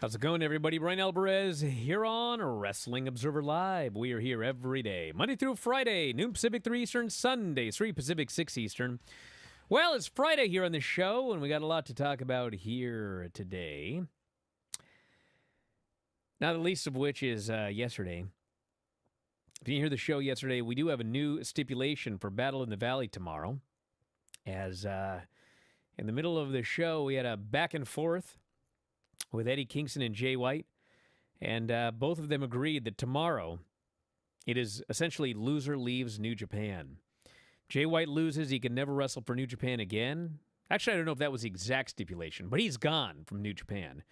How's it going, everybody? Bryan Alvarez here on Wrestling Observer Live. We are here every day, Monday through Friday, noon Pacific, 3 Eastern, Sunday, 3 Pacific, 6 Eastern. Well, it's Friday here on the show, and we got a lot to talk about here today. Not the least of which is yesterday. If you didn't hear the show yesterday, we do have a new stipulation for Battle in the Valley tomorrow. As in the middle of the show, we had a back and forth with Eddie Kingston and Jay White, and both of them agreed that tomorrow it is essentially loser leaves New Japan. Jay White loses, he can never wrestle for New Japan again. Actually, I don't know if that was the exact stipulation, but he's gone from New Japan.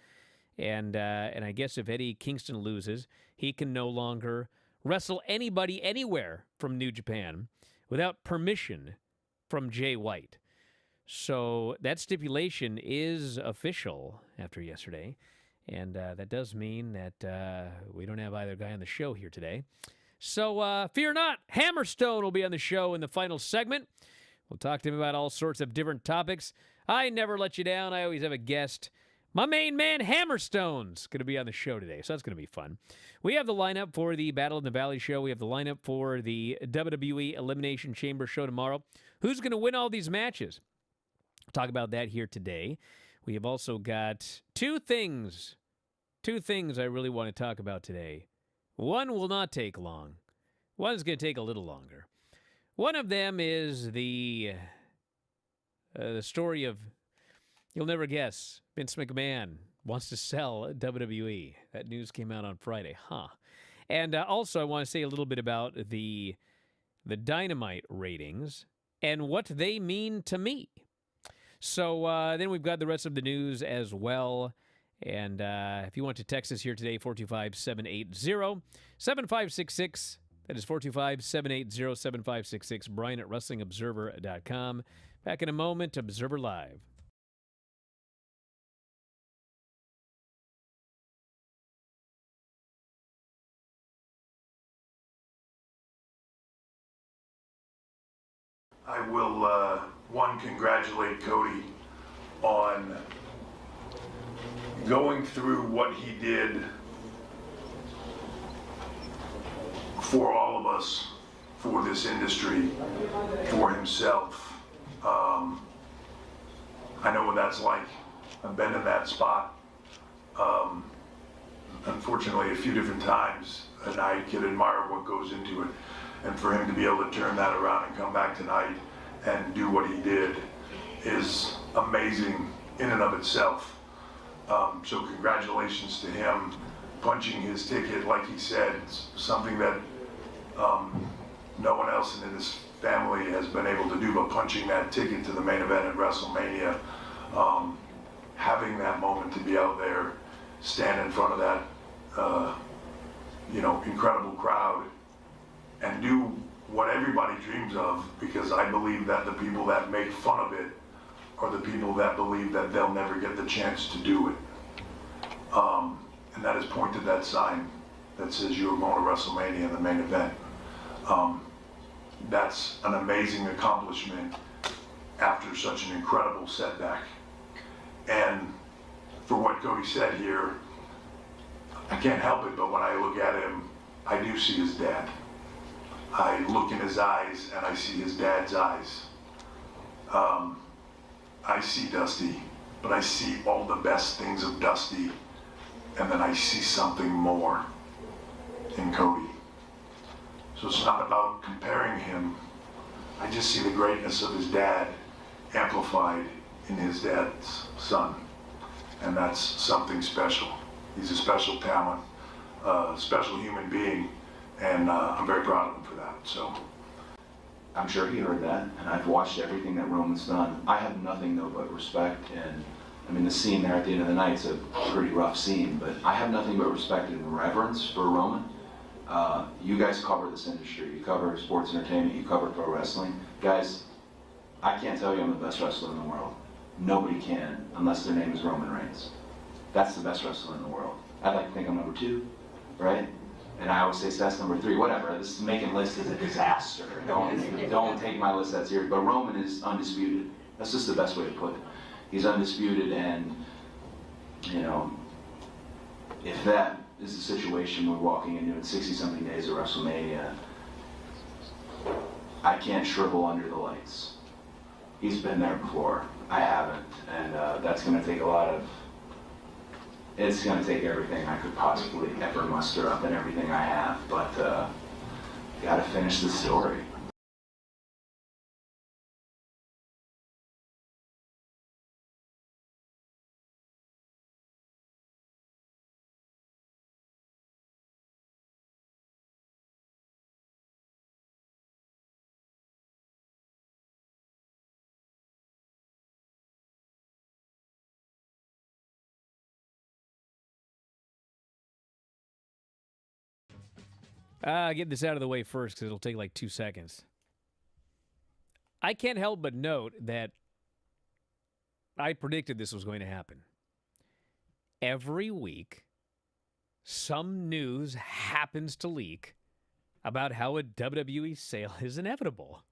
And I guess if Eddie Kingston loses, he can no longer wrestle anybody anywhere from New Japan without permission from Jay White. So that stipulation is official after yesterday, and that does mean that we don't have either guy on the show here today. So fear not, Hammerstone will be on the show in the final segment. We'll talk to him about all sorts of different topics. I never let you down. I always have a guest. My main man, Hammerstone's going to be on the show today, so that's going to be fun. We have the lineup for the Battle in the Valley show. We have the lineup for the WWE Elimination Chamber show tomorrow. Who's going to win all these matches? Talk about that here today. We have also got two things I really want to talk about today. One will not take long. One is going to take a little longer. One of them is the story of, you'll never guess, Vince McMahon wants to sell WWE. That news came out on Friday. And also I want to say a little bit about the Dynamite ratings and what they mean to me. So then we've got the rest of the news as well. And if you want to text us here today, 425-780-7566. That is 425-780-7566. Bryan at WrestlingObserver.com. Back in a moment, Observer Live. I will, congratulate Cody on going through what he did for all of us, for this industry, for himself. I know what that's like. I've been in that spot, unfortunately, a few different times, and I can admire what goes into it. And for him to be able to turn that around and come back tonight and do what he did is amazing in and of itself. So congratulations to him, punching his ticket, like he said, something that no one else in his family has been able to do, but punching that ticket to the main event at WrestleMania, having that moment to be out there, stand in front of that, incredible crowd, and do what everybody dreams of, because I believe that the people that make fun of it are the people that believe that they'll never get the chance to do it. And that is pointed that sign that says you are going to WrestleMania in the main event. That's an amazing accomplishment after such an incredible setback. And for what Cody said here, I can't help it, but when I look at him, I do see his dad. I look in his eyes and I see his dad's eyes. I see Dusty, but I see all the best things of Dusty, and then I see something more in Cody. So it's not about comparing him. I just see the greatness of his dad amplified in his dad's son, and that's something special. He's a special talent, a special human being, and I'm very proud of him for that. So I'm sure he heard that, and I've watched everything that Roman's done. I have nothing though but respect, and I mean the scene there at the end of the night's a pretty rough scene, but I have nothing but respect and reverence for Roman. You guys cover this industry, you cover sports entertainment, you cover pro wrestling. Guys, I can't tell you I'm the best wrestler in the world. Nobody can, unless their name is Roman Reigns. That's the best wrestler in the world. I'd like to think I'm number 2, right? And I always say Seth's number 3, whatever. This making lists is a disaster. Don't take my list that serious. But Roman is undisputed. That's just the best way to put it. He's undisputed, and you know, if that is the situation we're walking into in 60-something days of WrestleMania, I can't shrivel under the lights. He's been there before. I haven't. And that's going to take it's going to take everything I could possibly ever muster up and everything I have. But got to finish the story. Get this out of the way first because it'll take like 2 seconds. I can't help but note that I predicted this was going to happen. Every week, some news happens to leak about how a WWE sale is inevitable.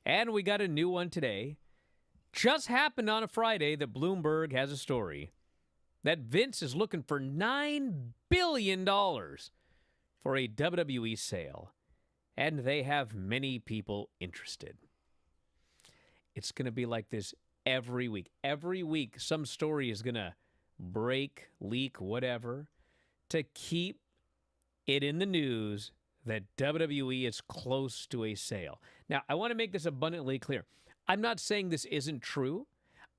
And we got a new one today. Just happened on a Friday that Bloomberg has a story that Vince is looking for $9 billion for a WWE sale, and they have many people interested. It's going to be like this every week. Every week, some story is going to break, leak, whatever, to keep it in the news that WWE is close to a sale. Now, I want to make this abundantly clear. I'm not saying this isn't true.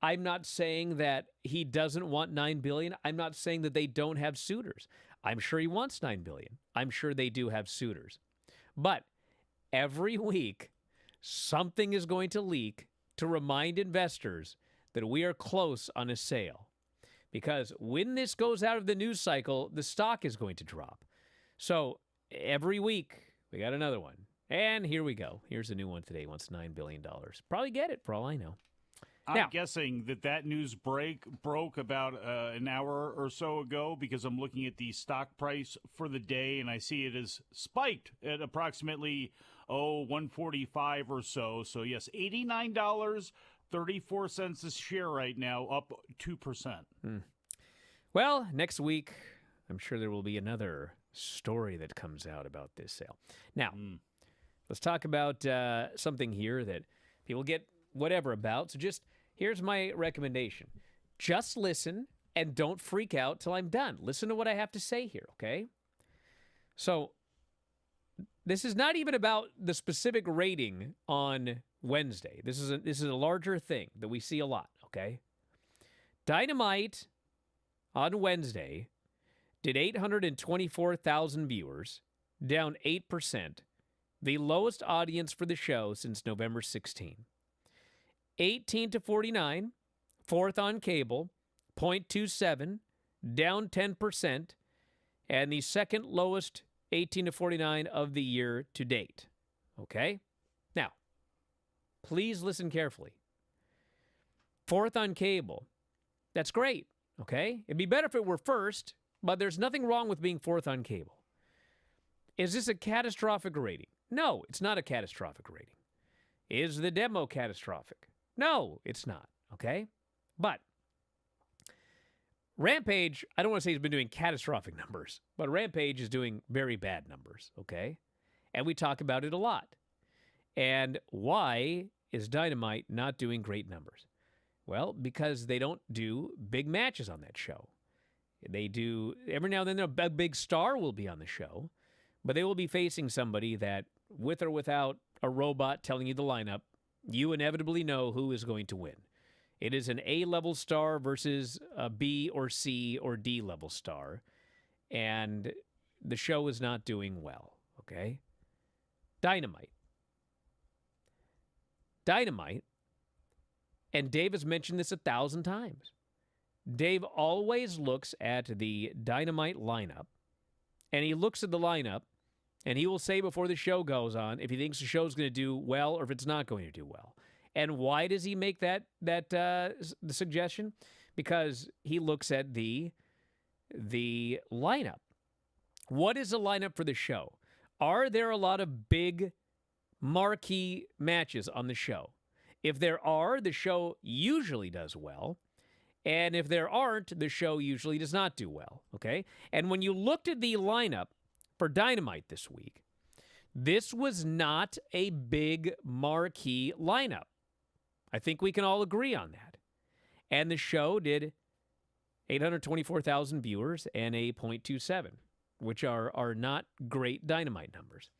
I'm not saying that he doesn't want $9 billion. I'm not saying that they don't have suitors. I'm sure he wants $9 billion. I'm sure they do have suitors. But every week, something is going to leak to remind investors that we are close on a sale. Because when this goes out of the news cycle, the stock is going to drop. So every week, we got another one. And here we go. Here's a new one today. Wants $9 billion. Probably get it, for all I know. I'm guessing that news broke about an hour or so ago because I'm looking at the stock price for the day, and I see it has spiked at approximately, $145 or so. So, yes, $89.34 a share right now, up 2%. Well, next week, I'm sure there will be another story that comes out about this sale. Now, let's talk about something here that people get whatever about. So here's my recommendation. Just listen and don't freak out till I'm done. Listen to what I have to say here, okay? So this is not even about the specific rating on Wednesday. This is a larger thing that we see a lot, okay? Dynamite on Wednesday did 824,000 viewers, down 8%, the lowest audience for the show since November 16. 18 to 49, fourth on cable, 0.27, down 10%, and the second lowest 18 to 49 of the year to date. Okay? Now, please listen carefully. Fourth on cable, that's great, okay? It'd be better if it were first, but there's nothing wrong with being fourth on cable. Is this a catastrophic rating? No, it's not a catastrophic rating. Is the demo catastrophic? No, it's not, okay? But Rampage, I don't want to say he's been doing catastrophic numbers, but Rampage is doing very bad numbers, okay? And we talk about it a lot. And why is Dynamite not doing great numbers? Well, because they don't do big matches on that show. They do, every now and then a big star will be on the show, but they will be facing somebody that, with or without a robot telling you the lineup, you inevitably know who is going to win. It is an A-level star versus a B or C or D-level star, and the show is not doing well, okay? Dynamite, and Dave has mentioned this 1,000 times. Dave always looks at the Dynamite lineup, and he looks at the lineup, and he will say before the show goes on if he thinks the show's going to do well or if it's not going to do well. And why does he make the suggestion? Because he looks at the lineup. What is the lineup for the show? Are there a lot of big marquee matches on the show? If there are, the show usually does well. And if there aren't, the show usually does not do well, okay? And when you looked at the lineup for Dynamite this week, this was not a big marquee lineup. I think we can all agree on that. And the show did 824,000 viewers and a .27, which are not great Dynamite numbers.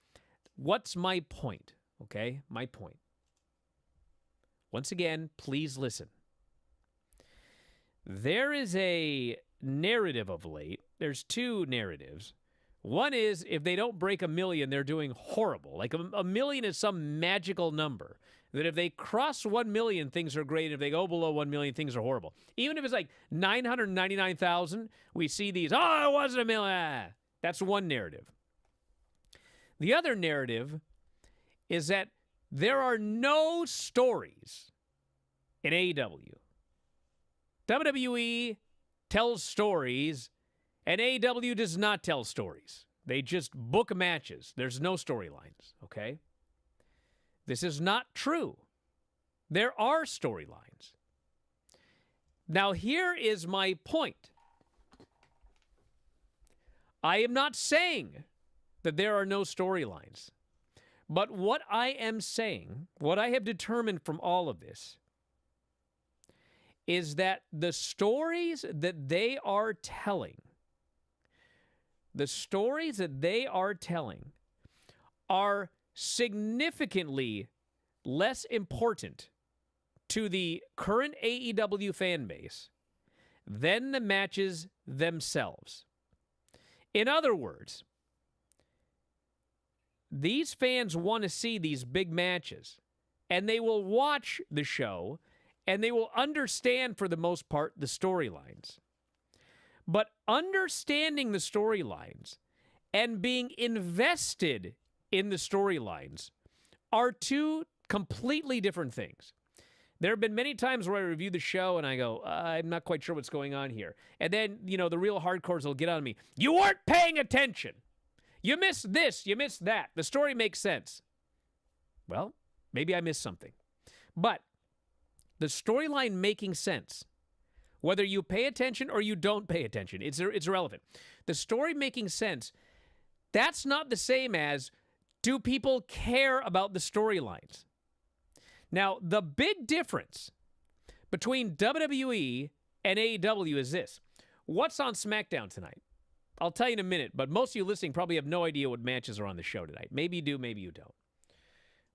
What's my point, okay? My point. Once again, please listen. There is a narrative of late. There's two narratives. One is if they don't break 1 million, they're doing horrible. Like a million is some magical number. That if they cross 1 million, things are great. If they go below 1 million, things are horrible. Even if it's like 999,000, we see these, oh, it wasn't 1 million. That's one narrative. The other narrative is that there are no stories in AEW. WWE tells stories, and AEW does not tell stories. They just book matches. There's no storylines, okay? This is not true. There are storylines. Now, here is my point. I am not saying that there are no storylines. But what I am saying, what I have determined from all of this, is that the stories that they are telling, are significantly less important to the current AEW fan base than the matches themselves. In other words, these fans want to see these big matches, and they will watch the show, and they will understand, for the most part, the storylines. But understanding the storylines and being invested in the storylines are two completely different things. There have been many times where I review the show and I go, I'm not quite sure what's going on here. And then, the real hardcores will get on me. You weren't paying attention. You missed this. You missed that. The story makes sense. Well, maybe I missed something. But the storyline making sense, whether you pay attention or you don't pay attention, it's irrelevant. The story making sense, that's not the same as, do people care about the storylines? Now, the big difference between WWE and AEW is this. What's on SmackDown tonight? I'll tell you in a minute, but most of you listening probably have no idea what matches are on the show tonight. Maybe you do, maybe you don't.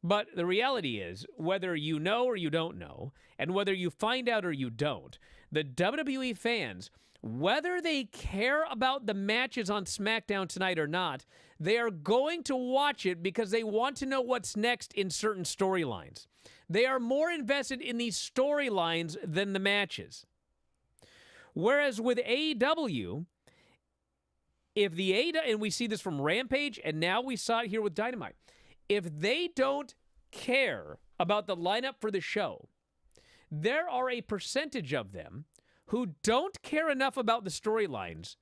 But the reality is, whether you know or you don't know, and whether you find out or you don't, the WWE fans, whether they care about the matches on SmackDown tonight or not, they are going to watch it because they want to know what's next in certain storylines. They are more invested in these storylines than the matches. Whereas with AEW, and we see this from Rampage, and now we saw it here with Dynamite, if they don't care about the lineup for the show, there are a percentage of them who don't care enough about the storylines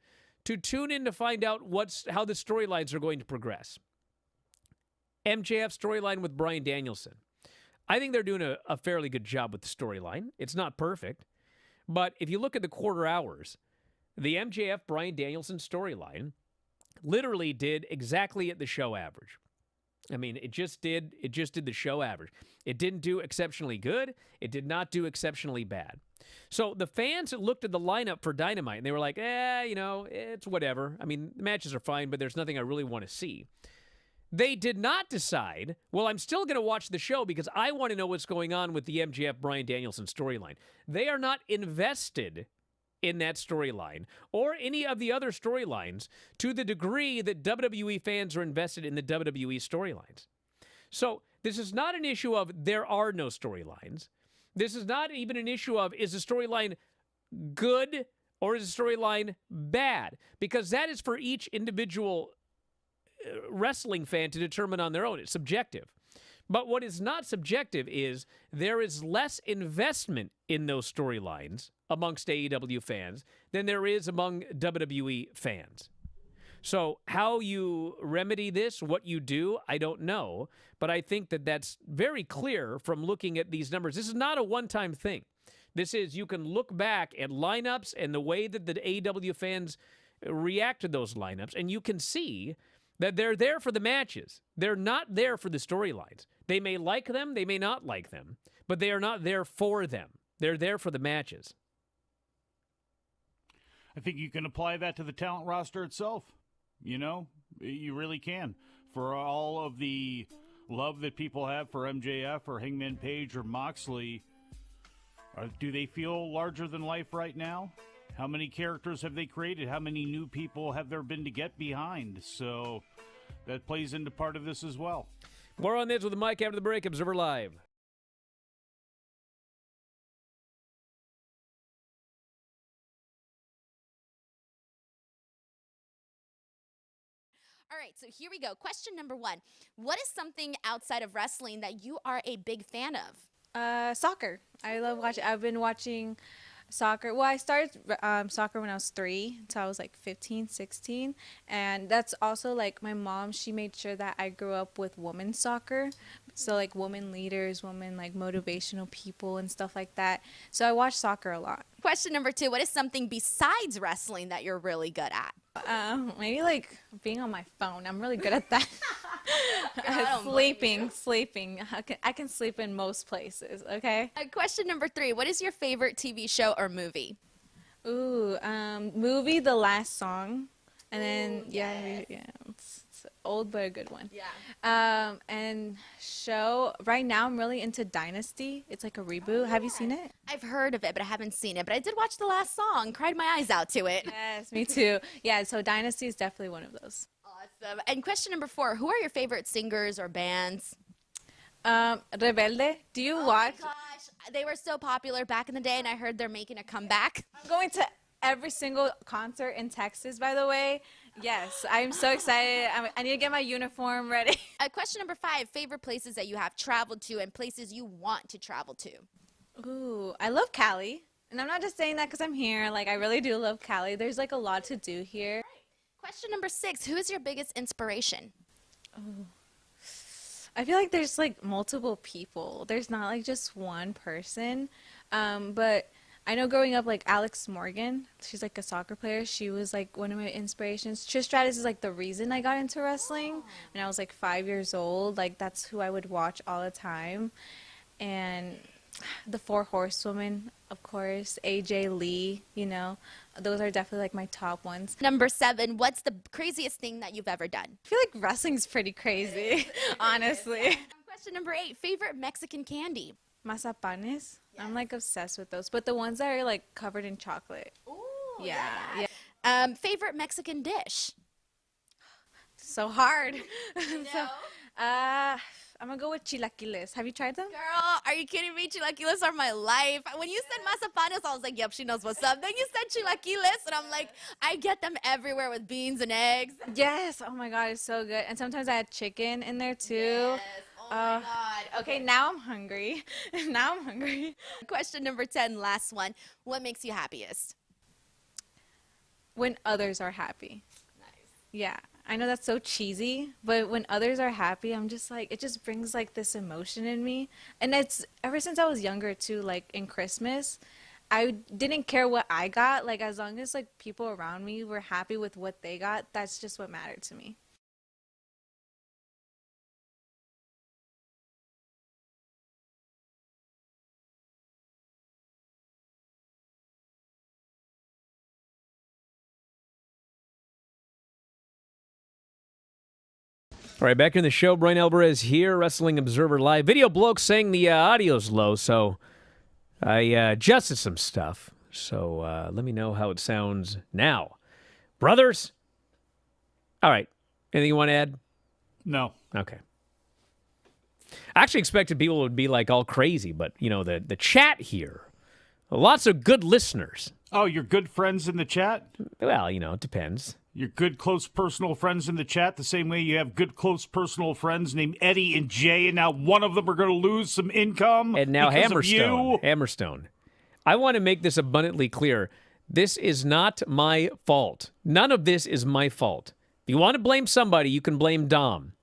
to tune in to find out how the storylines are going to progress. MJF storyline with Bryan Danielson. I think they're doing a fairly good job with the storyline. It's not perfect, but if you look at the quarter hours, the MJF Bryan Danielson storyline literally did exactly at the show average. I mean, it just did the show average. It didn't do exceptionally good. It did not do exceptionally bad. So the fans looked at the lineup for Dynamite and they were like, it's whatever. I mean, the matches are fine, but there's nothing I really want to see. They did not decide, well, I'm still going to watch the show because I want to know what's going on with the MJF Bryan Danielson storyline. They are not invested in that storyline or any of the other storylines to the degree that WWE fans are invested in the WWE storylines. So this is not an issue of there are no storylines. This is not even an issue of is the storyline good or is the storyline bad, because that is for each individual wrestling fan to determine on their own. It's subjective. But what is not subjective is there is less investment in those storylines amongst AEW fans than there is among WWE fans. So how you remedy this, what you do, I don't know. But I think that that's very clear from looking at these numbers. This is not a one-time thing. This is, you can look back at lineups and the way that the AEW fans react to those lineups, and you can see that they're there for the matches. They're not there for the storylines. They may like them, they may not like them, but they are not there for them. They're there for the matches. I think you can apply that to the talent roster itself. You know, you really can. For all of the love that people have for MJF or Hangman Page or Moxley, do they feel larger than life right now? How many characters have they created? How many new people have there been to get behind? So that plays into part of this as well. More on this with the mic after the break. Observer Live. All right, so here we go. Question number 1. What is something outside of wrestling that you are a big fan of? Soccer. I love watching. I've been watching soccer. Well, I started soccer when I was 3, so I was like 15, 16. And that's also like my mom, she made sure that I grew up with women's soccer. So like women leaders, women like motivational people and stuff like that. So I watch soccer a lot. Question number 2. What is something besides wrestling that you're really good at? Maybe like being on my phone. I'm really good at that. Sleeping. I can sleep in most places, okay? Question number 3. What is your favorite TV show or movie? Ooh, movie The Last Song. And then, yeah, it's old but a good one. Yeah. And show, right now I'm really into Dynasty. It's like a reboot. Have you seen it? I've heard of it, but I haven't seen it. But I did watch The Last Song. Cried my eyes out to it. Yes, me too. Yeah, so Dynasty is definitely one of those. Awesome. And question number 4. Who are your favorite singers or bands? Rebelde. Do you watch? Oh my gosh. They were so popular back in the day, and I heard they're making a comeback. I'm going to every single concert in Texas, by the way. Yes, I'm so excited. I need to get my uniform ready. Question number 5, favorite places that you have traveled to and places you want to travel to. Ooh, I love Cali. And I'm not just saying that because I'm here. Like, I really do love Cali. There's, like, a lot to do here. Right. Question number 6, who is your biggest inspiration? Oh, I feel like there's, like, multiple people. There's not, like, just one person. But I know growing up, like, Alex Morgan, she's, like, a soccer player. She was, like, one of my inspirations. Trish Stratus is, like, the reason I got into wrestling. When I was, like, 5 years old. Like, that's who I would watch all the time. And the 4 Horsewomen, of course. AJ Lee, you know. Those are definitely, like, my top ones. Number 7, what's the craziest thing that you've ever done? I feel like wrestling's pretty crazy, honestly. Question number 8, favorite Mexican candy? Mazapanes. I'm like obsessed with those, but the ones that are like covered in chocolate. Ooh, yeah. Favorite Mexican dish? So hard. I know. I'm gonna go with chilaquiles. Have you tried them? Girl, are you kidding me? Chilaquiles are my life. When you said mazapanes, I was like, yep, she knows what's up. Then you said chilaquiles, and I'm like, I get them everywhere with beans and eggs. Yes. Oh my God, it's so good. And sometimes I add chicken in there too. Yes. Oh my God. Okay, now I'm hungry. Now I'm hungry. Question number 10, last one. What makes you happiest? When others are happy. Nice. Yeah. I know that's so cheesy, but when others are happy, I'm just like, it just brings like this emotion in me. And it's ever since I was younger too, like in Christmas, I didn't care what I got. Like as long as like people around me were happy with what they got, that's just what mattered to me. All right, back in the show. Bryan Alvarez here, Wrestling Observer Live. Video bloke saying the audio's low, so I adjusted some stuff. So let me know how it sounds now. Brothers? All right. Anything you want to add? No. Okay. I actually expected people would be like all crazy, but, you know, the chat here, lots of good listeners. Oh, you're good friends in the chat? Well, you know, it depends. Your good, close, personal friends in the chat, the same way you have good, close, personal friends named Eddie and Jay, and now one of them are going to lose some income. And now because Hammerstone. of you. Hammerstone. I want to make this abundantly clear. This is not my fault. None of this is my fault. If you want to blame somebody, you can blame Dom.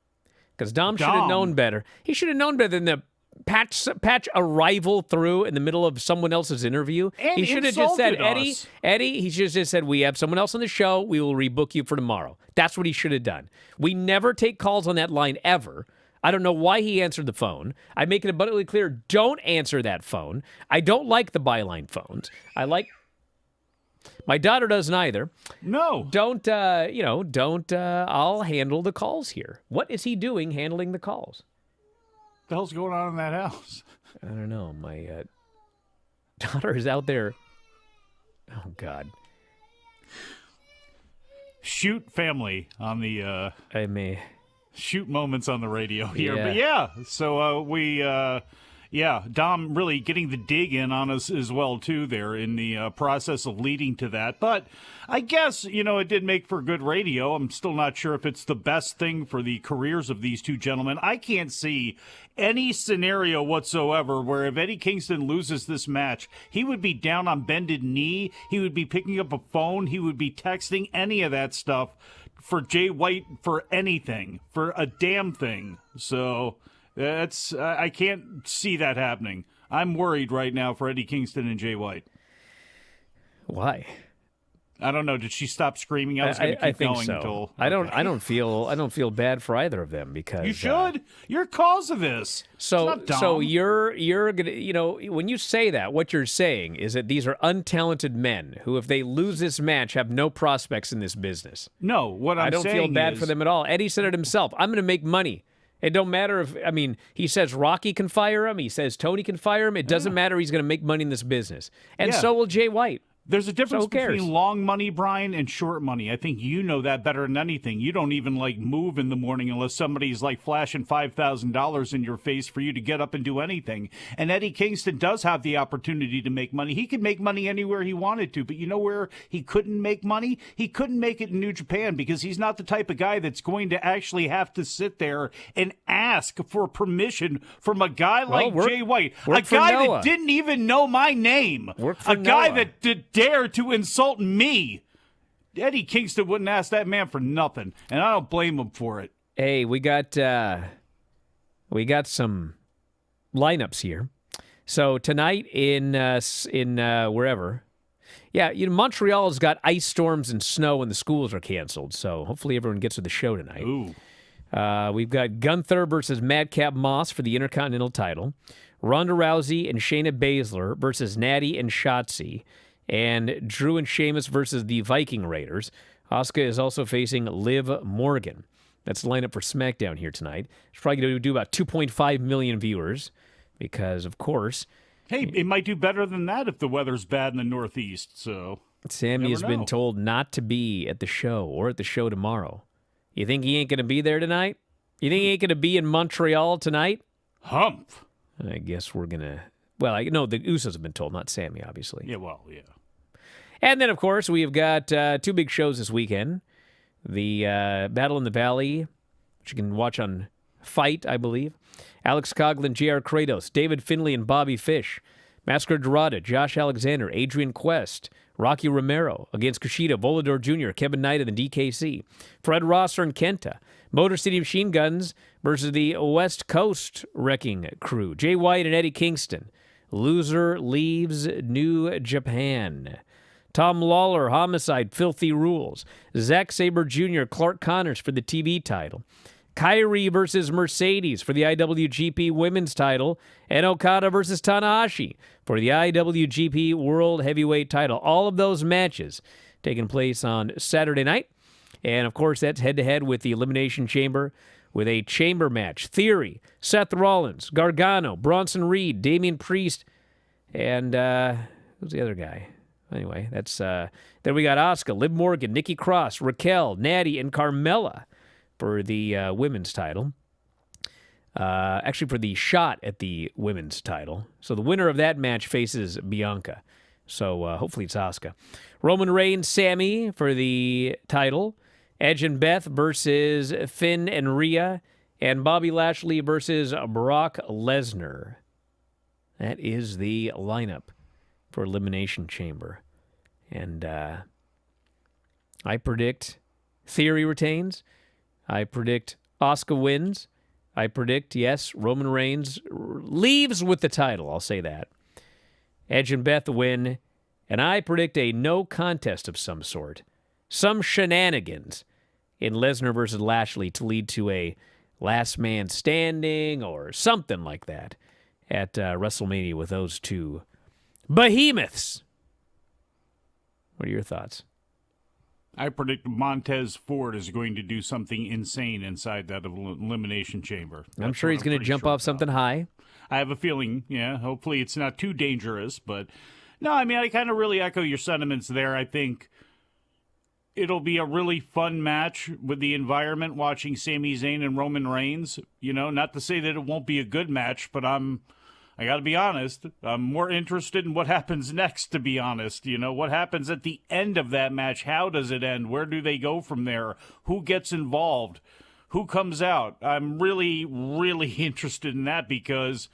Because Dom should have known better. He should have known better than to patch a rival through in the middle of someone else's interview. And he should have just said, insulted us. Eddie, he should have just said, we have someone else on the show. We will rebook you for tomorrow. That's what he should have done. We never take calls on that line ever. I don't know why he answered the phone. I make it abundantly clear, don't answer that phone. I don't like the byline phones. My daughter doesn't either. No. Don't, I'll handle the calls here. What is he doing handling the calls? What the hell's going on in that house? I don't know. My daughter is out there. Oh, God. Shoot family on the... I may... Shoot moments on the radio here. Yeah. But yeah, so Dom really getting the dig in on us as well, too, there in the process of leading to that. But I guess, it did make for good radio. I'm still not sure if it's the best thing for the careers of these two gentlemen. I can't see any scenario whatsoever where if Eddie Kingston loses this match, he would be down on bended knee, he would be picking up a phone, he would be texting, any of that stuff for Jay White, for anything, for a damn thing. So that's I can't see that happening. I'm worried right now for Eddie Kingston and Jay White. Why? I don't know. Did she stop screaming? I was going to keep I think going so. until I don't feel bad for either of them because you should. You're cause of this. So it's not Dom. you're gonna when you say that, what you're saying is that these are untalented men who, if they lose this match, have no prospects in this business. No, what I don't saying feel bad is, for them at all. Eddie said it himself. I'm gonna make money. It don't matter if he says Rocky can fire him. He says Tony can fire him. It doesn't matter. He's gonna make money in this business, and so will Jay White. There's a difference who cares? between long money, Brian, and short money. I think you know that better than anything. You don't even move in the morning unless somebody's flashing $5,000 in your face for you to get up and do anything. And Eddie Kingston does have the opportunity to make money. He could make money anywhere he wanted to, but you know where he couldn't make money? He couldn't make it in New Japan because he's not the type of guy that's going to actually have to sit there and ask for permission from a guy like Jay White, a guy that didn't even know my name, a guy that dare to insult me. Eddie Kingston wouldn't ask that man for nothing, and I don't blame him for it. Hey, we got some lineups here. So tonight in wherever, Montreal's got ice storms and snow, and the schools are canceled. So hopefully everyone gets to the show tonight. Ooh. We've got Gunther versus Madcap Moss for the Intercontinental title. Ronda Rousey and Shayna Baszler versus Natty and Shotzi. And Drew and Sheamus versus the Viking Raiders. Asuka is also facing Liv Morgan. That's the lineup for SmackDown here tonight. It's probably going to do about 2.5 million viewers because, of course... Hey, it might do better than that if the weather's bad in the Northeast, so... Sammy has been told not to be at the show or at the show tomorrow. You think he ain't going to be there tonight? You think he ain't going to be in Montreal tonight? Humph. I guess we're going to... Well, the Usos have been told, not Sammy, obviously. Yeah. And then, of course, we've got two big shows this weekend. The Battle in the Valley, which you can watch on Fight, I believe. Alex Coughlin, J.R. Kratos, David Finlay, and Bobby Fish. Masker Dorada, Josh Alexander, Adrian Quest, Rocky Romero against Kushida, Volador Jr., Kevin Knight, and the DKC. Fred Rosser and Kenta. Motor City Machine Guns versus the West Coast Wrecking Crew. Jay White and Eddie Kingston. Loser leaves New Japan. Tom Lawler, Homicide, Filthy Rules. Zack Sabre Jr., Clark Connors for the TV title. Kyrie versus Mercedes for the IWGP Women's title. And Okada versus Tanahashi for the IWGP World Heavyweight title. All of those matches taking place on Saturday night. And, of course, that's head-to-head with the Elimination Chamber with a chamber match. Theory, Seth Rollins, Gargano, Bronson Reed, Damian Priest, and who's the other guy? Anyway, that's then we got Asuka, Liv Morgan, Nikki Cross, Raquel, Natty, and Carmella for the women's title. Actually, for the shot at the women's title. So the winner of that match faces Bianca. So hopefully it's Asuka. Roman Reigns, Sammy for the title. Edge and Beth versus Finn and Rhea. And Bobby Lashley versus Brock Lesnar. That is the lineup for Elimination Chamber. And I predict Theory retains. I predict Asuka wins. I predict, yes, Roman Reigns leaves with the title. I'll say that. Edge and Beth win, and I predict a no contest of some sort. Some shenanigans in Lesnar versus Lashley to lead to a last man standing or something like that at WrestleMania with those two behemoths. What are your thoughts? I predict Montez Ford is going to do something insane inside that elimination chamber. I'm sure he's going to jump off something high. I have a feeling, yeah, hopefully it's not too dangerous. But, no, I mean, I kind of really echo your sentiments there. I think it'll be a really fun match with the environment watching Sami Zayn and Roman Reigns. You know, not to say that it won't be a good match, but I got to be honest, I'm more interested in what happens next, to be honest. You know, what happens at the end of that match? How does it end? Where do they go from there? Who gets involved? Who comes out? I'm really, really interested in that because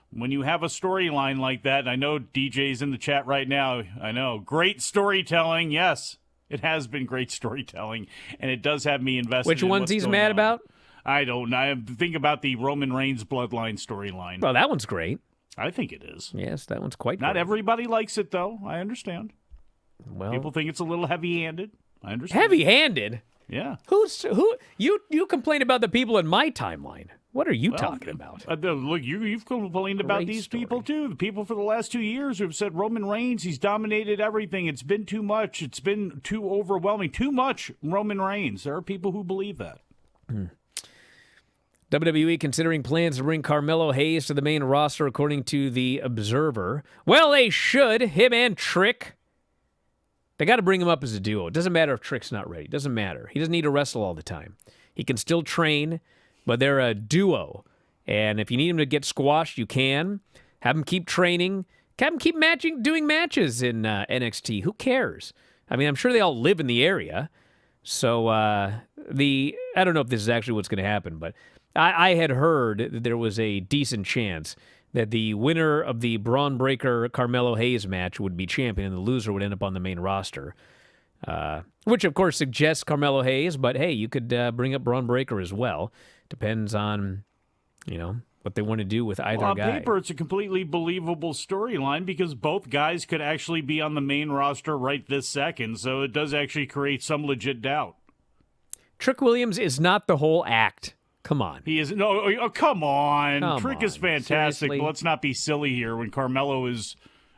when you have a storyline like that, and I know DJ's in the chat right now, I know, great storytelling, yes. It has been great storytelling, and it does have me invested. Which ones he's mad about? I don't know. I think about the Roman Reigns bloodline storyline. Well, that one's great. I think it is. Yes, that one's quite Not great. everybody likes it, though. I understand. Well, people think it's a little heavy-handed. I understand. Heavy-handed? Yeah. Who? You complain about the people in my timeline. What are you talking about? Look, you've complained about Great these story. people, too. The people for the last 2 years who have said Roman Reigns, he's dominated everything. It's been too much. It's been too overwhelming. Too much Roman Reigns. There are people who believe that. WWE considering plans to bring Carmelo Hayes to the main roster, according to The Observer. Well, they should. Him and Trick. They got to bring him up as a duo. It doesn't matter if Trick's not ready. It doesn't matter. He doesn't need to wrestle all the time. He can still train, but they're a duo. And if you need him to get squashed, you can. Have him keep training. Have him keep doing matches in NXT. Who cares? I mean, I'm sure they all live in the area. So I don't know if this is actually what's going to happen, but I had heard that there was a decent chance that the winner of the Braun Breaker Carmelo Hayes match would be champion and the loser would end up on the main roster. Which, of course, suggests Carmelo Hayes, but hey, you could bring up Braun Breaker as well. Depends on, what they want to do with either on guy. paper, it's a completely believable storyline because both guys could actually be on the main roster right this second, so it does actually create some legit doubt. Trick Williams is not the whole act. Come on. He is come on. Trick is on. fantastic. Seriously? But let's not be silly here when Carmelo is,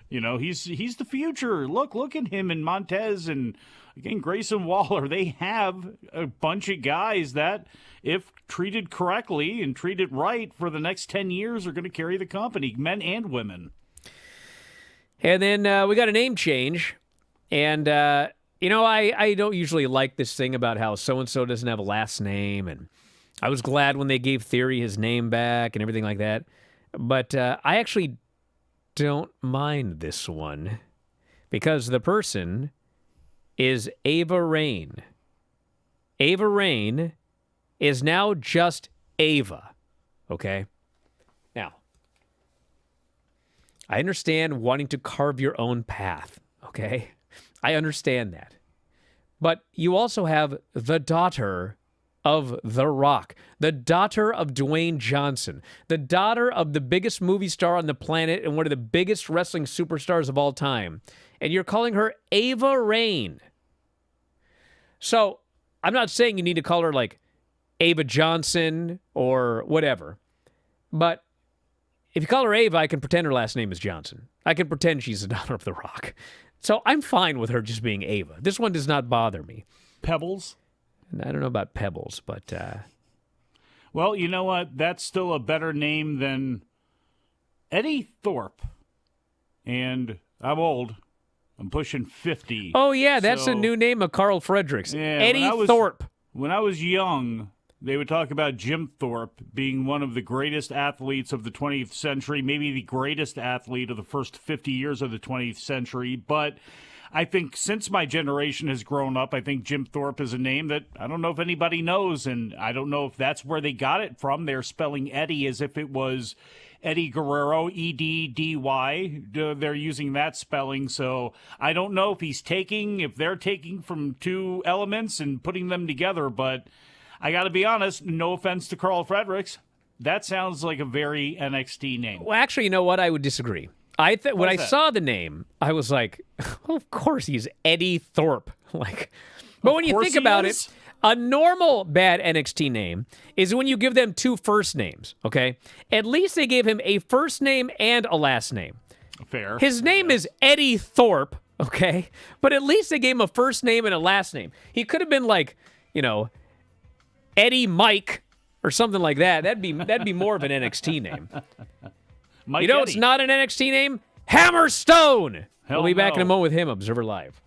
he's the future. Look at him and Montez and again Grayson Waller. They have a bunch of guys that, if treated correctly and treated right for the next 10 years, are going to carry the company, men and women. And then we got a name change. And, I don't usually like this thing about how so-and-so doesn't have a last name. And I was glad when they gave Theory his name back and everything like that. But I actually don't mind this one because the person is Ava Raine. Ava Raine is now just Ava, okay? Now, I understand wanting to carve your own path, okay? I understand that. But you also have the daughter of The Rock, the daughter of Dwayne Johnson, the daughter of the biggest movie star on the planet and one of the biggest wrestling superstars of all time. And you're calling her Ava Raine. So, I'm not saying you need to call her like Ava Johnson or whatever. But if you call her Ava, I can pretend her last name is Johnson. I can pretend she's the daughter of The Rock. So I'm fine with her just being Ava. This one does not bother me. Pebbles? I don't know about Pebbles, but... Well, you know what? That's still a better name than Eddie Thorpe. And I'm old. I'm pushing 50. Oh, yeah, that's a new name of Carl Fredericks. Yeah, Eddie Thorpe. When I was young, they would talk about Jim Thorpe being one of the greatest athletes of the 20th century, maybe the greatest athlete of the first 50 years of the 20th century. But I think since my generation has grown up, I think Jim Thorpe is a name that I don't know if anybody knows, and I don't know if that's where they got it from. They're spelling Eddie as if it was Eddie Guerrero, E-D-D-Y. They're using that spelling, so I don't know if they're taking from two elements and putting them together, but I got to be honest, no offense to Carl Fredericks, That sounds like a very NXT name. Well, actually, you know what? I would disagree. When I saw the name, I was like, well, of course he's Eddie Thorpe. But when you think about it, a normal bad NXT name is when you give them two first names, okay? At least they gave him a first name and a last name. Fair. His name is Eddie Thorpe, okay? But at least they gave him a first name and a last name. He could have been like, Eddie Mike or something like that. That'd be more of an NXT name. Mike It's not an NXT name? Hammerstone! Hell We'll be back in a no. moment with him, Observer Live.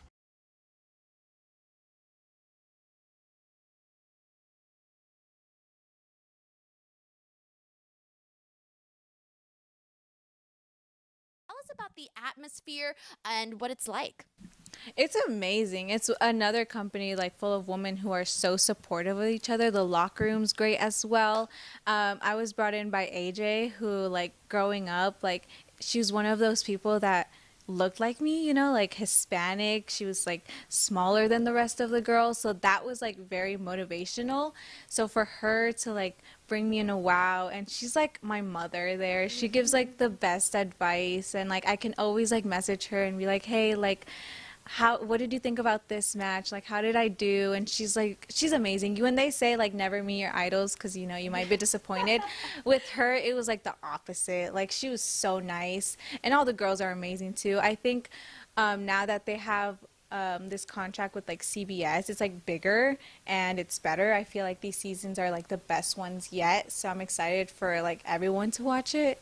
Tell us about the atmosphere and what it's like. It's amazing. It's another company full of women who are so supportive of each other. The locker room's great as well. I was brought in by AJ, who growing up, she was one of those people that looked like me, Hispanic. She was smaller than the rest of the girls, so that was very motivational. So for her to bring me in a wow, and she's my mother there. She gives the best advice, and I can always message her and be like, hey, what did you think about this match? How did I do? And she's amazing. When they say never meet your idols because you might be disappointed, with her it was the opposite. She was so nice, and all the girls are amazing too. I think now that they have this contract with CBS, it's bigger and it's better. I feel these seasons are the best ones yet, so I'm excited for everyone to watch it.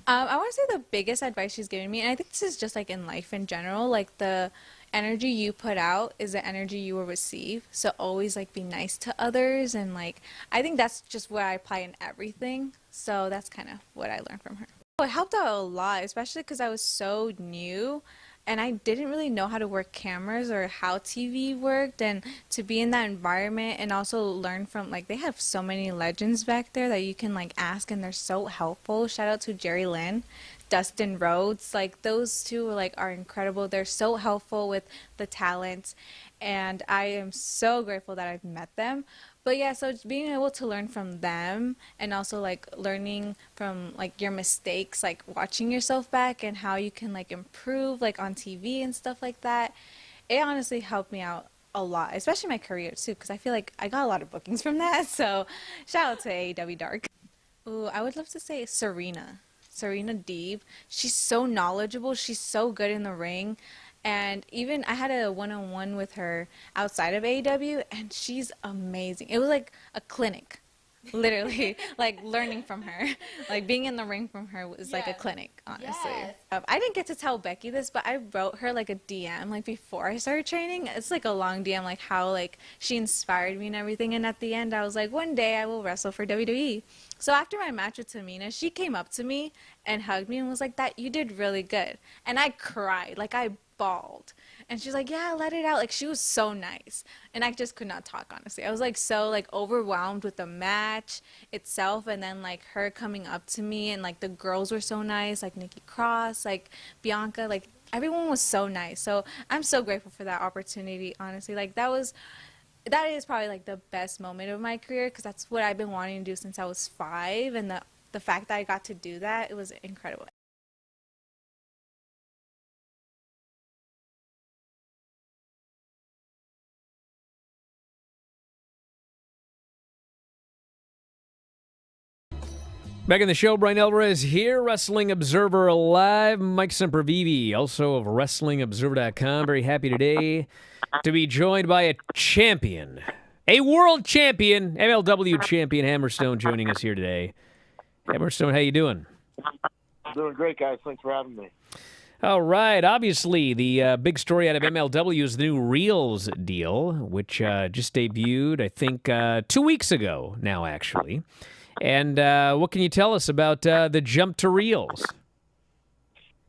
I want to say the biggest advice she's given me, and I think this is just in life in general, the energy you put out is the energy you will receive. So always be nice to others, and I think that's just what I apply in everything. So that's kind of what I learned from her. It helped out a lot, especially because I was so new and I didn't really know how to work cameras or how TV worked, and to be in that environment and also learn from they have so many legends back there that you can ask, and they're so helpful. Shout out to Jerry Lynn, Dustin Rhodes, those two are incredible. They're so helpful with the talents, and I am so grateful that I've met them. But yeah, so just being able to learn from them, and also learning from your mistakes, watching yourself back and how you can improve on TV and stuff like that, it honestly helped me out a lot, especially my career too, because I feel I got a lot of bookings from that. So shout out to AEW Dark. Ooh, I would love to say Serena Deeb. She's so knowledgeable. She's so good in the ring. And even I had a one-on-one with her outside of AEW, and she's amazing. It was a clinic, literally, learning from her. Being in the ring from her was a clinic, honestly. Yes. I didn't get to tell Becky this, but I wrote her a DM before I started training. It's a long DM, how she inspired me and everything. And at the end, I was one day I will wrestle for WWE. So after my match with Tamina, she came up to me and hugged me and was that you did really good. And I cried, I bawled. And she's yeah, let it out. She was so nice. And I just could not talk, honestly. I was so overwhelmed with the match itself, and then her coming up to me, and the girls were so nice, Nikki Cross, Bianca, everyone was so nice. So I'm so grateful for that opportunity, honestly. That is probably the best moment of my career, because that's what I've been wanting to do since I was 5, and the fact that I got to do that, it was incredible. Back in the show, Bryan Alvarez here, Wrestling Observer Live. Mike Sempervive, also of WrestlingObserver.com. Very happy today to be joined by a champion, a world champion, MLW champion, Hammerstone, joining us here today. Hammerstone, how you doing? Doing great, guys. Thanks for having me. All right. Obviously, the big story out of MLW is the new Reels deal, which just debuted, I think, 2 weeks ago now, actually. And what can you tell us about the jump to Reels?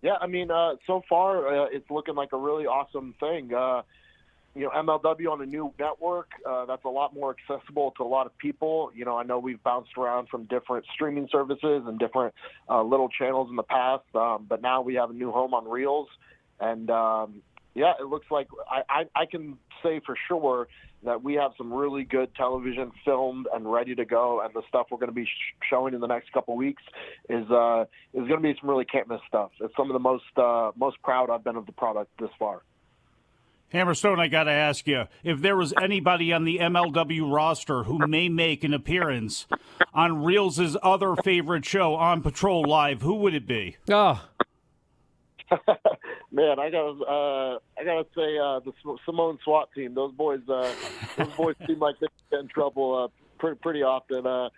Yeah, I mean, so far it's looking like a really awesome thing. MLW on a new network, that's a lot more accessible to a lot of people. I know we've bounced around from different streaming services and different little channels in the past, but now we have a new home on Reels. And, Yeah, it looks like I can say for sure that we have some really good television filmed and ready to go, and the stuff we're going to be showing in the next couple weeks is going to be some really can't miss stuff. It's some of the most proud I've been of the product this far. Hammerstone, I got to ask you, if there was anybody on the MLW roster who may make an appearance on Reels' other favorite show, On Patrol Live, who would it be? Oh. Man, I gotta say the Simone SWAT team. Those boys seem like they get in trouble pretty often.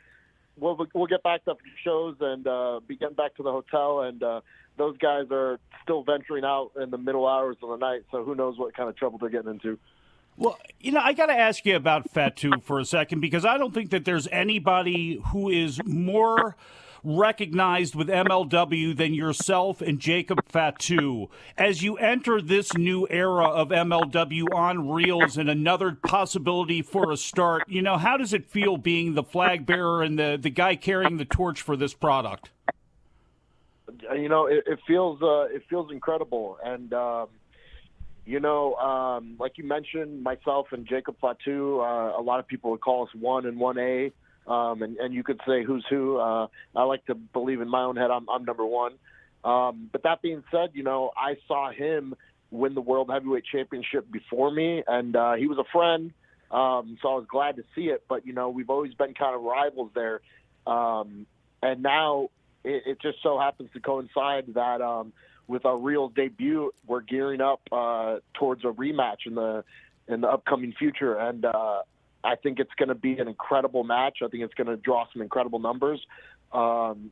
We'll get back to shows and be getting back to the hotel, and those guys are still venturing out in the middle hours of the night. So who knows what kind of trouble they're getting into. Well, I got to ask you about Fatu for a second, because I don't think that there's anybody who is more recognized with MLW than yourself and Jacob Fatu. As you enter this new era of MLW on Reels and another possibility for a start, how does it feel being the flag bearer and the guy carrying the torch for this product? It feels incredible, and like you mentioned, myself and Jacob Fatu, a lot of people would call us 1 and 1A. And you could say who's who. I like to believe in my own head I'm number one. But that being said, I saw him win the World Heavyweight Championship before me, and he was a friend, so I was glad to see it. But, we've always been kind of rivals there. And now it just so happens to coincide that with our Real debut, we're gearing up towards a rematch in the upcoming future. And I think it's going to be an incredible match. I think it's going to draw some incredible numbers. And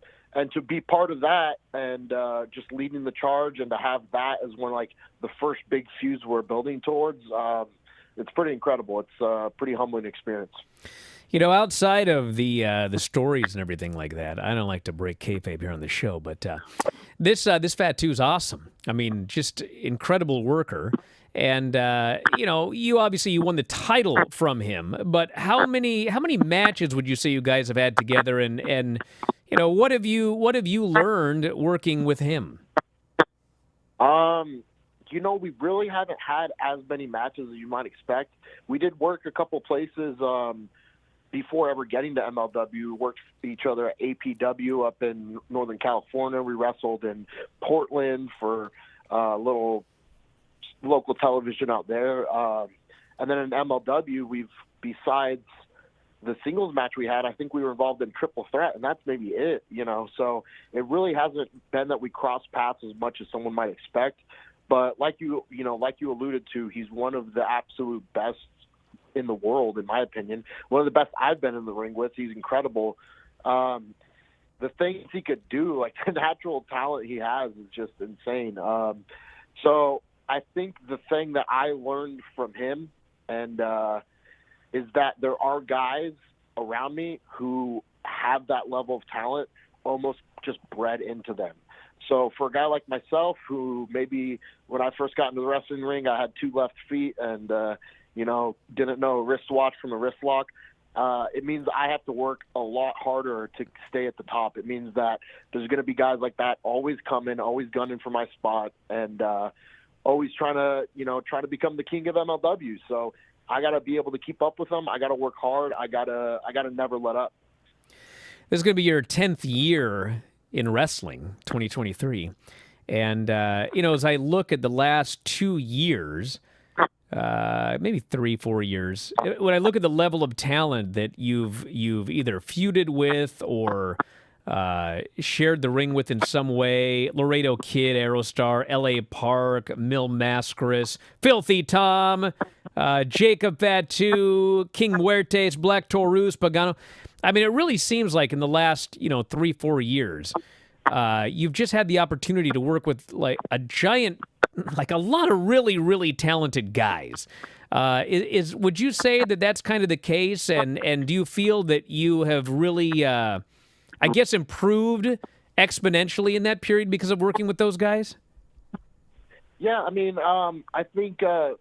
to be part of that and just leading the charge and to have that as one like the first big fuse we're building towards, it's pretty incredible. It's a pretty humbling experience. Outside of the stories and everything like that, I don't like to break kayfabe here on the show, but this Fatu is awesome. I mean, just incredible worker. And you obviously won the title from him, but how many matches would you say you guys have had together, and what have you learned working with him? We really haven't had as many matches as you might expect. We did work a couple places before ever getting to MLW. We worked for each other at APW up in Northern California. We wrestled in Portland for a little local television out there. And then in MLW, besides the singles match we had, I think we were involved in Triple Threat, and that's maybe it, So it really hasn't been that we cross paths as much as someone might expect. But like you alluded to, he's one of the absolute best in the world, in my opinion. One of the best I've been in the ring with. He's incredible. The things he could do, like the natural talent he has, is just insane. So I think the thing that I learned from him is that there are guys around me who have that level of talent almost just bred into them. So for a guy like myself, who maybe when I first got into the wrestling ring, I had 2 left feet and, didn't know a wristwatch from a wrist lock, it means I have to work a lot harder to stay at the top. It means that there's going to be guys like that always coming, always gunning for my spot, and always trying to become the king of MLW. So I got to be able to keep up with them. I got to work hard. I got to never let up. This is going to be your 10th year in wrestling, 2023. And, as I look at the last 2 years, maybe 3-4 years, when I look at the level of talent that you've either feuded with or shared the ring with in some way, Laredo Kid, Aerostar, L.A. Park, Mil Mascaras, Filthy Tom, Jacob Fatu, King Muertes, Black Taurus, Pagano. I mean, it really seems like in the last, 3-4 years, you've just had the opportunity to work with like a lot of really, really talented guys. Would you say that that's kind of the case? And do you feel that you have really, improved exponentially in that period because of working with those guys? Yeah, I mean, I think, I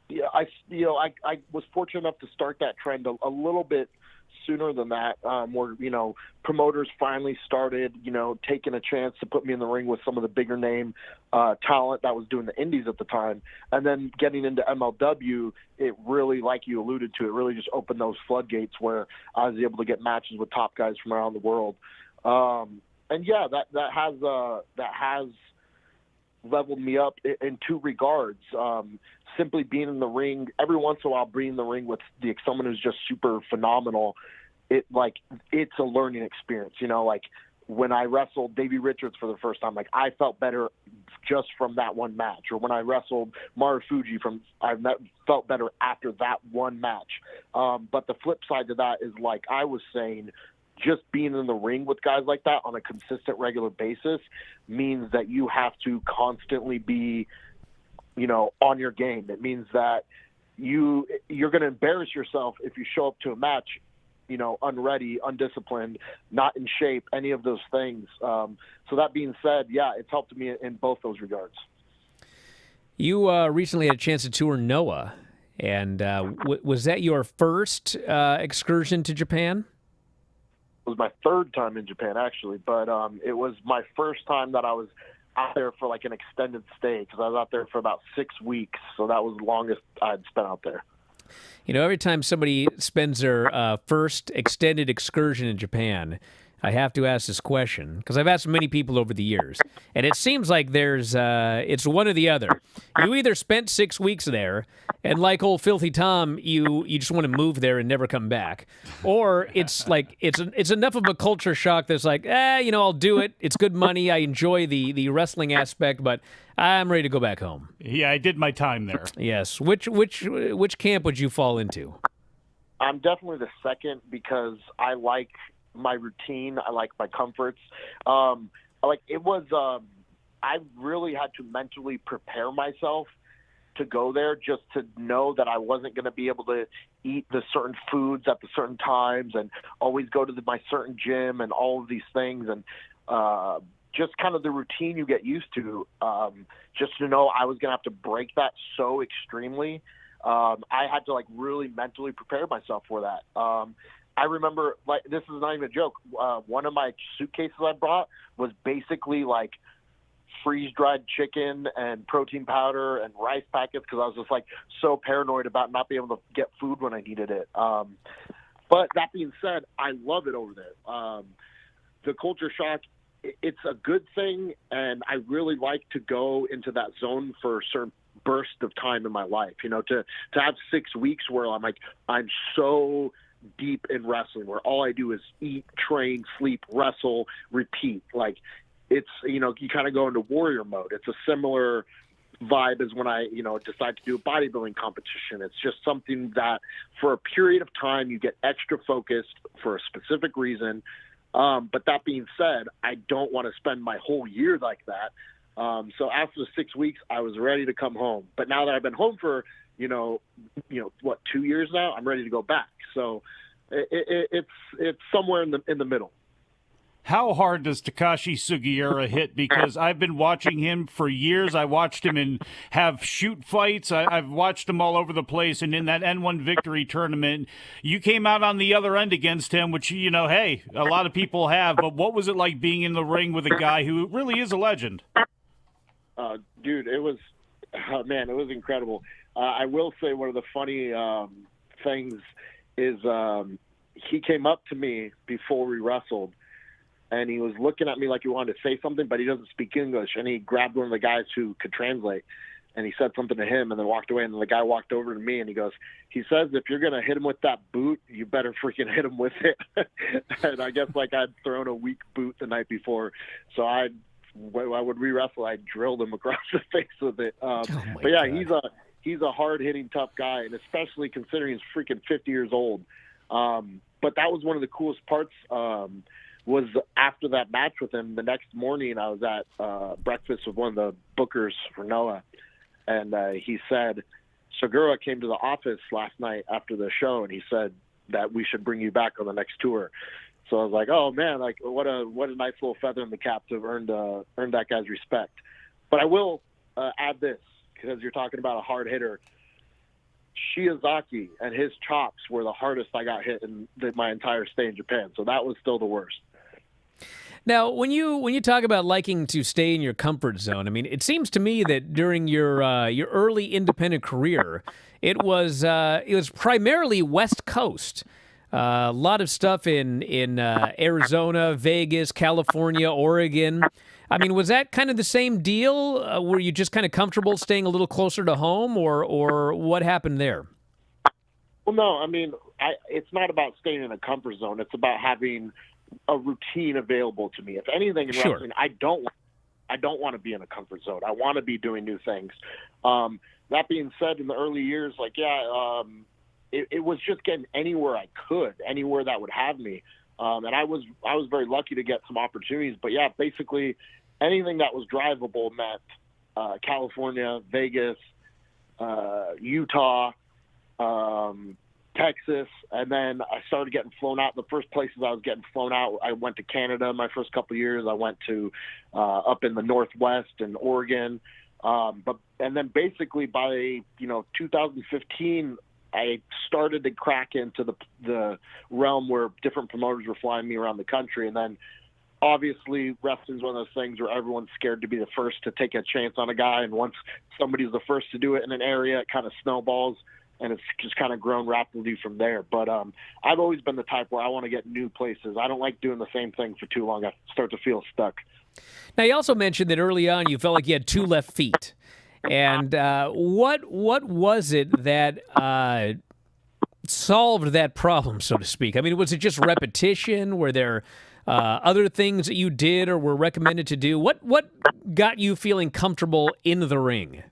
was fortunate enough to start that trend a little bit sooner than that, where, promoters finally started, taking a chance to put me in the ring with some of the bigger name talent that was doing the indies at the time. And then getting into MLW, it really, like you alluded to, it really just opened those floodgates where I was able to get matches with top guys from around the world. And yeah, that has leveled me up in two regards. Simply being in the ring, every once in a while being in the ring with someone who's just super phenomenal, it's a learning experience. Like when I wrestled Davey Richards for the first time, like I felt better just from that one match. Or when I wrestled Marufuji, I felt better after that one match. But the flip side to that is, like I was saying, just being in the ring with guys like that on a consistent, regular basis means that you have to constantly be, on your game. It means that you're going to embarrass yourself if you show up to a match, unready, undisciplined, not in shape, any of those things. So that being said, yeah, it's helped me in both those regards. You recently had a chance to tour Noah, and was that your first excursion to Japan? It was my third time in Japan, actually, but it was my first time that I was out there for like an extended stay, because I was out there for about 6 weeks, so that was the longest I'd spent out there. Every time somebody spends their first extended excursion in Japan, I have to ask this question, because I've asked many people over the years, and it seems like it's one or the other. You either spent 6 weeks there, and like old Filthy Tom, you just want to move there and never come back, or it's like it's enough of a culture shock that's like, I'll do it. It's good money. I enjoy the wrestling aspect, but I'm ready to go back home. Yeah, I did my time there. Yes. Which camp would you fall into? I'm definitely the second, because I like my routine. I like my comforts. I really had to mentally prepare myself to go there, just to know that I wasn't going to be able to eat the certain foods at the certain times and always go to my certain gym and all of these things. And just kind of the routine you get used to, just to know I was going to have to break that so extremely. I had to really mentally prepare myself for that. I remember, this is not even a joke, one of my suitcases I brought was basically freeze-dried chicken and protein powder and rice packets, because I was just so paranoid about not being able to get food when I needed it. But that being said, I love it over there. The culture shock, it's a good thing, and I really like to go into that zone for a certain burst of time in my life. To have 6 weeks where I'm so deep in wrestling, where all I do is eat, train, sleep, wrestle, repeat. It's, you kind of go into warrior mode. It's a similar vibe as when I, decide to do a bodybuilding competition. It's just something that for a period of time you get extra focused for a specific reason. But that being said, I don't want to spend my whole year like that. So after the 6 weeks, I was ready to come home. But now that I've been home for, 2 years now, I'm ready to go back. So it's somewhere in the middle. How hard does Takashi Sugiura hit? Because I've been watching him for years. I watched him have shoot fights. I've watched him all over the place. And in that N1 Victory tournament, you came out on the other end against him, which, hey, a lot of people have. But what was it like being in the ring with a guy who really is a legend? Dude, it was incredible. I will say one of the funny things is he came up to me before we wrestled, and he was looking at me like he wanted to say something, but he doesn't speak English. And he grabbed one of the guys who could translate, and he said something to him and then walked away. And then the guy walked over to me and he says, if you're going to hit him with that boot, you better freaking hit him with it. And I guess I'd thrown a weak boot the night before. So when I would re-wrestle, I drilled him across the face with it. But yeah, God. He's a hard-hitting, tough guy, and especially considering he's freaking 50 years old. But that was one of the coolest parts, was after that match with him, the next morning I was at breakfast with one of the bookers for Noah, and he said, Segura came to the office last night after the show, and he said that we should bring you back on the next tour. So I was like, oh man, what a nice little feather in the cap to have earned that guy's respect. But I will add this, because you're talking about a hard hitter. Shiozaki and his chops were the hardest I got hit in my entire stay in Japan. So that was still the worst. Now, when you talk about liking to stay in your comfort zone, I mean, it seems to me that during your early independent career, it was primarily West Coast. A lot of stuff in Arizona, Vegas, California, Oregon. I mean, was that kind of the same deal? Were you just kind of comfortable staying a little closer to home, or what happened there? Well, no, I mean, it's not about staying in a comfort zone. It's about having a routine available to me. If anything in wrestling, I don't want to be in a comfort zone. I want to be doing new things. That being said, in the early years, it was just getting anywhere I could, anywhere that would have me. And I was very lucky to get some opportunities. But yeah, basically anything that was drivable meant California, Vegas, Utah, Texas, and then I started getting flown out. The first places I was getting flown out, I went to Canada my first couple of years. I went to up in the Northwest and Oregon. And then basically by 2015, I started to crack into the realm where different promoters were flying me around the country. And then obviously wrestling's one of those things where everyone's scared to be the first to take a chance on a guy. And once somebody's the first to do it in an area, it kind of snowballs. And it's just kind of grown rapidly from there. But I've always been the type where I want to get new places. I don't like doing the same thing for too long. I start to feel stuck. Now, you also mentioned that early on you felt like you had two left feet. And what was it that solved that problem, so to speak? I mean, was it just repetition? Were there other things that you did or were recommended to do? What got you feeling comfortable in the ring?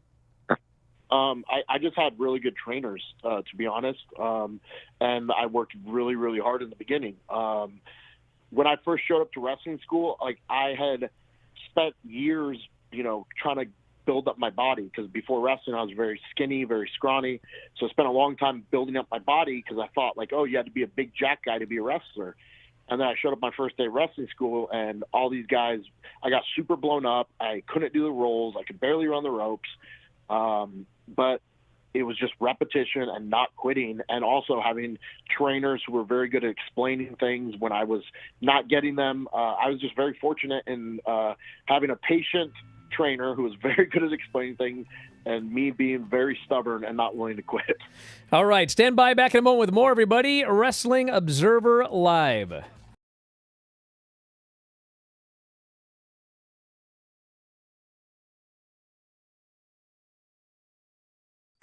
I just had really good trainers, to be honest, and I worked really, really hard in the beginning. When I first showed up to wrestling school, I had spent years, trying to build up my body, because before wrestling I was very skinny, very scrawny. So I spent a long time building up my body because I thought you had to be a big jack guy to be a wrestler. And then I showed up my first day of wrestling school, and all these guys, I got super blown up. I couldn't do the rolls. I could barely run the ropes. But it was just repetition and not quitting, and also having trainers who were very good at explaining things when I was not getting them. I was just very fortunate in having a patient trainer who was very good at explaining things, and me being very stubborn and not willing to quit. All right, stand by. Back in a moment with more, everybody. Wrestling Observer Live.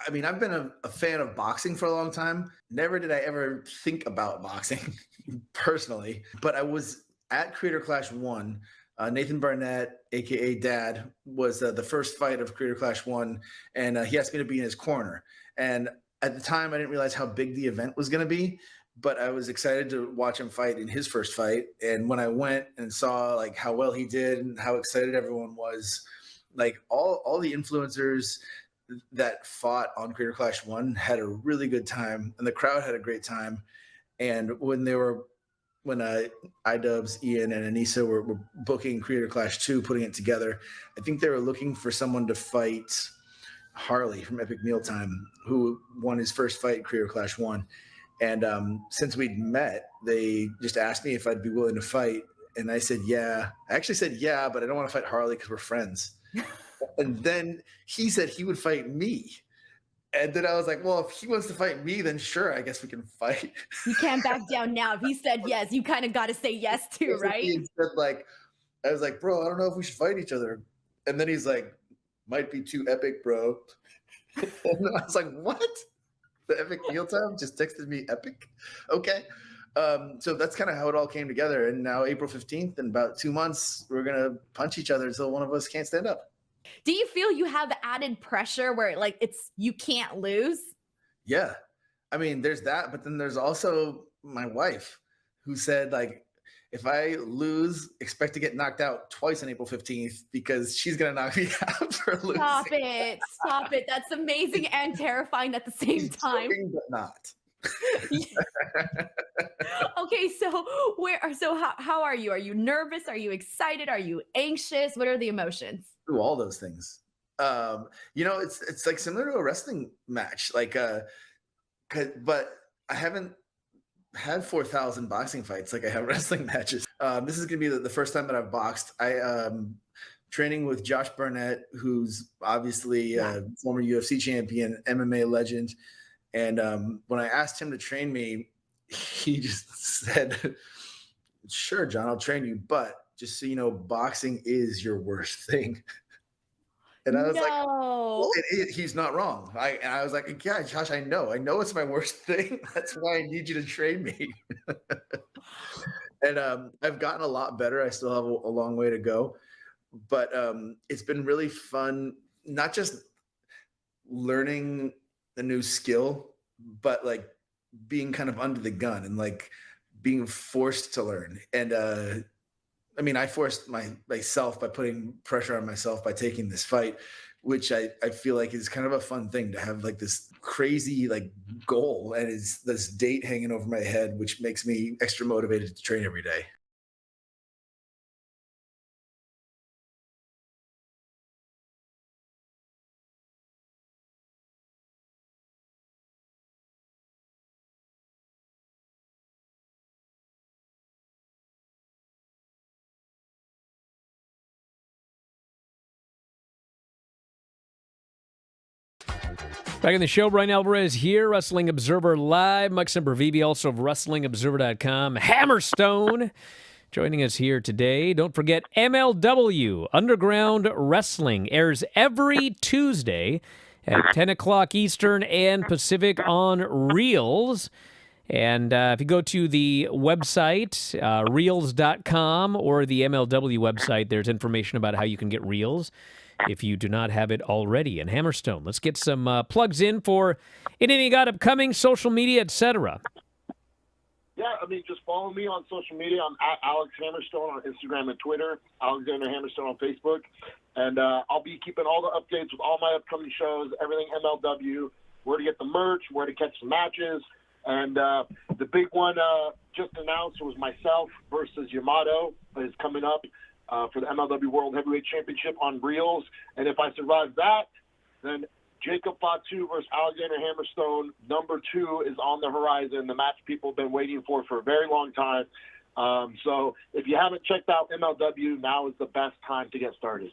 I mean, I've been a fan of boxing for a long time. Never did I ever think about boxing personally, but I was at Creator Clash 1. Nathan Barnett, a.k.a. Dad, was the first fight of Creator Clash 1, and he asked me to be in his corner. And at the time, I didn't realize how big the event was going to be, but I was excited to watch him fight in his first fight. And when I went and saw how well he did and how excited everyone was, all the influencers that fought on Creator Clash 1 had a really good time, and the crowd had a great time. And when iDubbbz, Ian, and Anissa were booking Creator Clash 2, putting it together, I think they were looking for someone to fight Harley from Epic Mealtime, who won his first fight in Creator Clash 1. And since we'd met, they just asked me if I'd be willing to fight. And I said, yeah. I actually said, yeah, but I don't want to fight Harley because we're friends. And then he said he would fight me. And then I was like, well, if he wants to fight me, then sure, I guess we can fight. You can't back down now. If he said yes, you kind of got to say yes too, right? He said, I was like, bro, I don't know if we should fight each other. And then he's like, might be too epic, bro. And I was like, what? The Epic Mealtime just texted me epic? Okay. So that's kind of how it all came together. And now April 15th, in about 2 months, we're going to punch each other until one of us can't stand up. Do you feel you have added pressure where you can't lose? Yeah. I mean, there's that, but then there's also my wife who said if I lose, expect to get knocked out twice on April 15th because she's going to knock me out for losing. Stop it. That's amazing and terrifying at the same time. Joking, but not. Okay, so how are you? Are you nervous? Are you excited? Are you anxious? What are the emotions? All those things. It's similar to a wrestling match. but I haven't had 4,000 boxing fights like I have wrestling matches. This is going to be the first time that I've boxed. I training with Josh Barnett, who's obviously a former UFC champion, MMA legend. And when I asked him to train me, he just said, "Sure, John, I'll train you, but just so you know, boxing is your worst thing." And I was like, well, he's not wrong. I was like, yeah, Josh, I know it's my worst thing. That's why I need you to train me. And I've gotten a lot better. I still have a long way to go, but it's been really fun, not just learning a new skill, but like being kind of under the gun and like being forced to learn. And I mean, I forced myself by putting pressure on myself by taking this fight, which I feel like is kind of a fun thing to have, like this crazy like goal, and it's this date hanging over my head, which makes me extra motivated to train every day. Back in the show, Bryan Alvarez here, Wrestling Observer Live. Mike Sempervive, also of WrestlingObserver.com. Hammerstone joining us here today. Don't forget, MLW, Underground Wrestling, airs every Tuesday at 10 o'clock Eastern and Pacific on Reels. And if you go to the website, reels.com, or the MLW website, there's information about how you can get Reels if you do not have it already. And Hammerstone, let's get some plugs in for anything you got upcoming, social media, etc. Yeah, I mean, just follow me on social media. I'm at Alex Hammerstone on Instagram and Twitter, Alexander Hammerstone on Facebook. And I'll be keeping all the updates with all my upcoming shows, everything MLW, where to get the merch, where to catch the matches. And the big one just announced was myself versus Yamato is coming up for the MLW World Heavyweight Championship on Reels. And if I survive that, then Jacob Fatu versus Alexander Hammerstone, number 2, is on the horizon, the match people have been waiting for a very long time. So if you haven't checked out MLW, now is the best time to get started.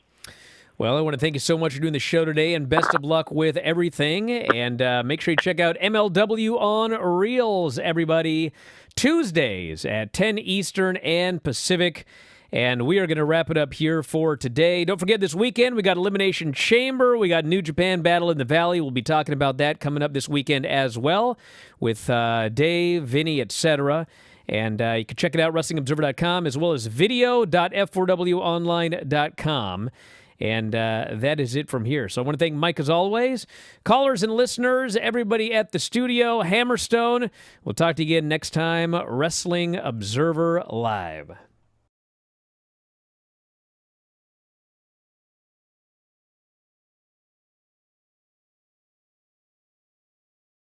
Well, I want to thank you so much for doing the show today, and best of luck with everything. And make sure you check out MLW on Reels, everybody, Tuesdays at 10 Eastern and Pacific. And we are going to wrap it up here for today. Don't forget, this weekend, we got Elimination Chamber. We got New Japan Battle in the Valley. We'll be talking about that coming up this weekend as well with Dave, Vinny, etc. And you can check it out, WrestlingObserver.com, as well as video.f4wonline.com. And that is it from here. So I want to thank Mike as always. Callers and listeners, everybody at the studio, Hammerstone. We'll talk to you again next time, Wrestling Observer Live.